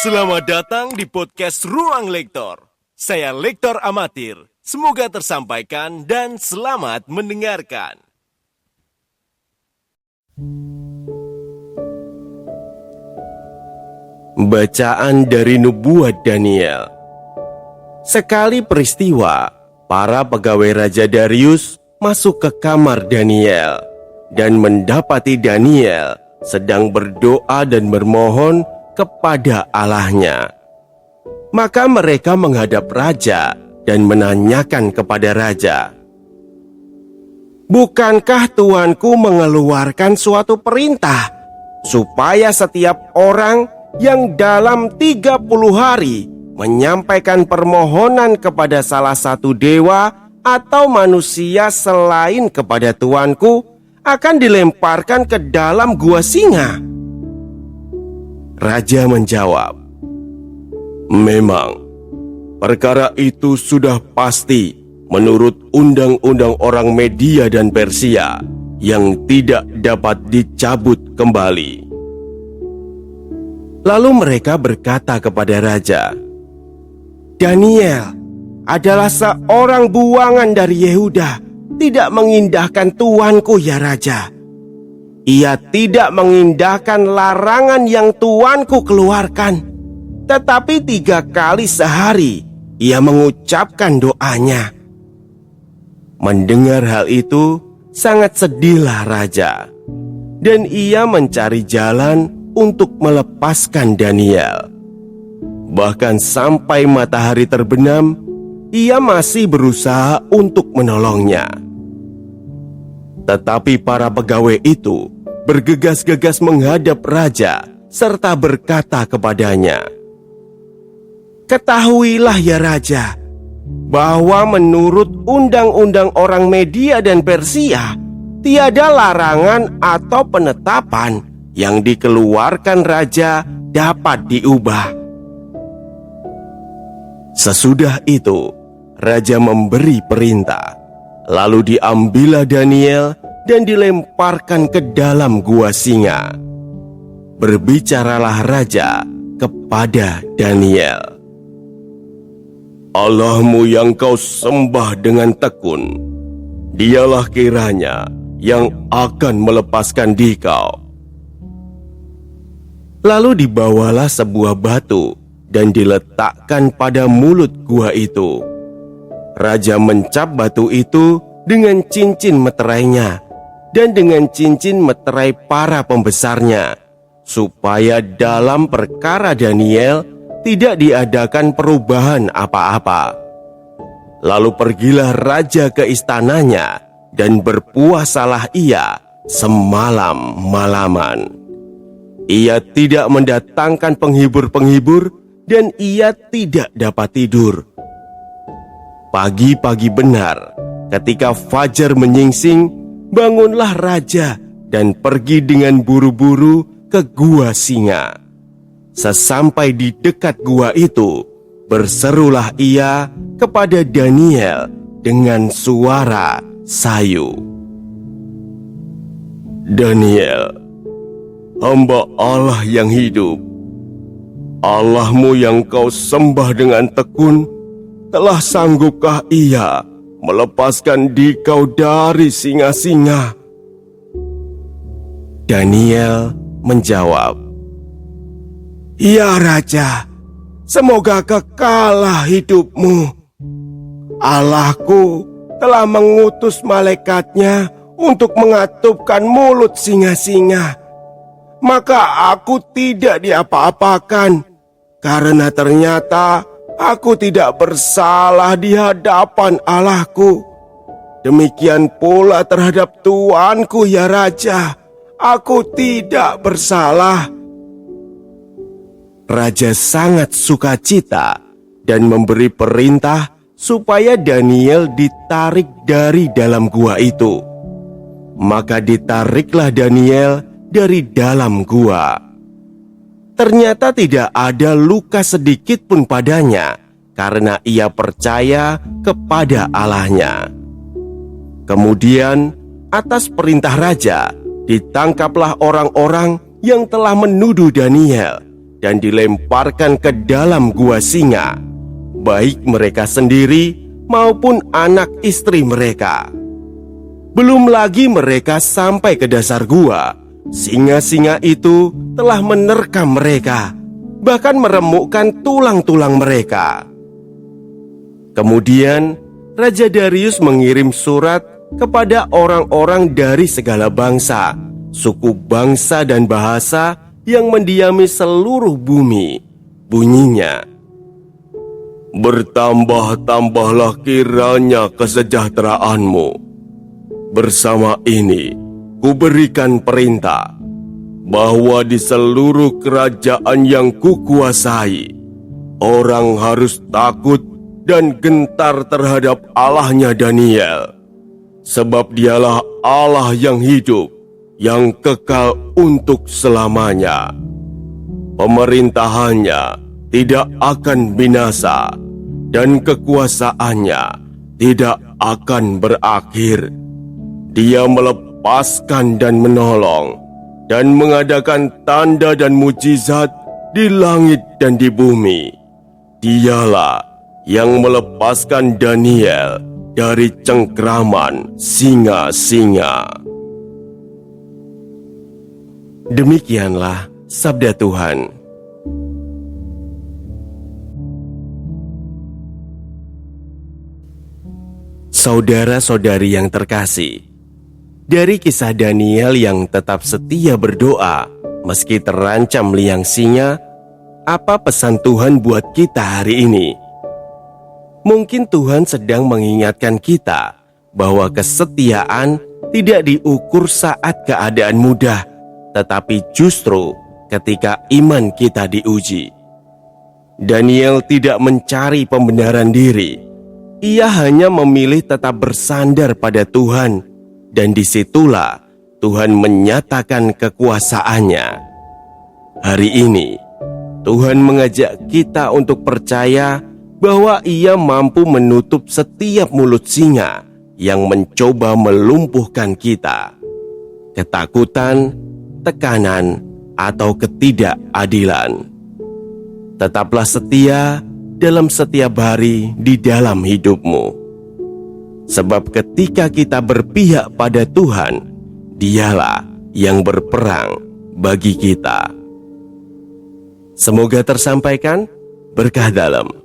Selamat datang di podcast Ruang Lektor. Saya Lektor Amatir. Semoga tersampaikan dan selamat mendengarkan. Bacaan dari Nubuat Daniel. Sekali peristiwa, para pegawai Raja Darius masuk ke kamar Daniel dan mendapati Daniel sedang berdoa dan bermohon kepada Allahnya. Maka mereka menghadap raja dan menanyakan kepada raja, "Bukankah tuanku mengeluarkan suatu perintah supaya setiap orang yang dalam 30 hari menyampaikan permohonan kepada salah satu dewa atau manusia selain kepada tuanku akan dilemparkan ke dalam gua singa?" Raja menjawab, "Memang, perkara itu sudah pasti menurut undang-undang orang Media dan Persia yang tidak dapat dicabut kembali." Lalu mereka berkata kepada raja, "Daniel adalah seorang buangan dari Yehuda, tidak mengindahkan tuanku ya raja. Ia tidak mengindahkan larangan yang tuanku keluarkan, tetapi 3 kali sehari ia mengucapkan doanya." Mendengar hal itu, sangat sedihlah raja, dan ia mencari jalan untuk melepaskan Daniel. Bahkan sampai matahari terbenam, ia masih berusaha untuk menolongnya. Tetapi para pegawai itu bergegas-gegas menghadap raja serta berkata kepadanya, "Ketahuilah ya raja, bahwa menurut undang-undang orang Media dan Persia, tiada larangan atau penetapan yang dikeluarkan raja dapat diubah." Sesudah itu, raja memberi perintah. Lalu diambillah Daniel dan dilemparkan ke dalam gua singa. Berbicaralah raja kepada Daniel, "Allahmu yang kau sembah dengan tekun, dialah kiranya yang akan melepaskan dikau." Lalu dibawalah sebuah batu dan diletakkan pada mulut gua itu. Raja mencap batu itu dengan cincin meterainya dan dengan cincin meterai para pembesarnya, supaya dalam perkara Daniel tidak diadakan perubahan apa-apa. Lalu pergilah raja ke istananya dan berpuasalah ia semalam-malaman. Ia tidak mendatangkan penghibur-penghibur dan ia tidak dapat tidur. Pagi-pagi benar, ketika fajar menyingsing, bangunlah raja dan pergi dengan buru-buru ke gua singa. Sesampai di dekat gua itu, berserulah ia kepada Daniel dengan suara sayu, "Daniel, hamba Allah yang hidup, Allahmu yang kau sembah dengan tekun, telah sanggupkah ia melepaskan dikau dari singa-singa?" Daniel menjawab, "Ya raja, semoga kekalah hidupmu. Allahku telah mengutus malaikatnya untuk mengatupkan mulut singa-singa. Maka aku tidak diapa-apakan, karena ternyata aku tidak bersalah di hadapan Allahku. Demikian pula terhadap tuanku ya raja, aku tidak bersalah." Raja sangat sukacita dan memberi perintah supaya Daniel ditarik dari dalam gua itu. Maka ditariklah Daniel dari dalam gua. Ternyata tidak ada luka sedikit pun padanya, karena ia percaya kepada Allahnya. Kemudian, atas perintah raja, ditangkaplah orang-orang yang telah menuduh Daniel dan dilemparkan ke dalam gua singa, baik mereka sendiri maupun anak istri mereka. Belum lagi mereka sampai ke dasar gua, singa-singa itu telah menerkam mereka, bahkan meremukkan tulang-tulang mereka. Kemudian Raja Darius mengirim surat kepada orang-orang dari segala bangsa, suku bangsa dan bahasa yang mendiami seluruh bumi. Bunyinya, "Bertambah-tambahlah kiranya kesejahteraanmu. Bersama ini, kuberikan perintah bahwa di seluruh kerajaan yang kukuasai, orang harus takut dan gentar terhadap Allahnya Daniel, sebab dialah Allah yang hidup, yang kekal untuk selamanya. Pemerintahannya tidak akan binasa, dan kekuasaannya tidak akan berakhir. Dia melepaskan dan menolong, dan mengadakan tanda dan mujizat di langit dan di bumi. Dialah yang melepaskan Daniel dari cengkraman singa-singa." Demikianlah sabda Tuhan. Saudara-saudari yang terkasih, dari kisah Daniel yang tetap setia berdoa meski terancam liang singa, apa pesan Tuhan buat kita hari ini? Mungkin Tuhan sedang mengingatkan kita bahwa kesetiaan tidak diukur saat keadaan mudah, tetapi justru ketika iman kita diuji. Daniel tidak mencari pembenaran diri. Ia hanya memilih tetap bersandar pada Tuhan, dan disitulah Tuhan menyatakan kekuasaannya. Hari ini, Tuhan mengajak kita untuk percaya bahwa Ia mampu menutup setiap mulut singa yang mencoba melumpuhkan kita. Ketakutan, tekanan, atau ketidakadilan. Tetaplah setia dalam setiap hari di dalam hidupmu. Sebab ketika kita berpihak pada Tuhan, Dialah yang berperang bagi kita. Semoga tersampaikan berkah dalam.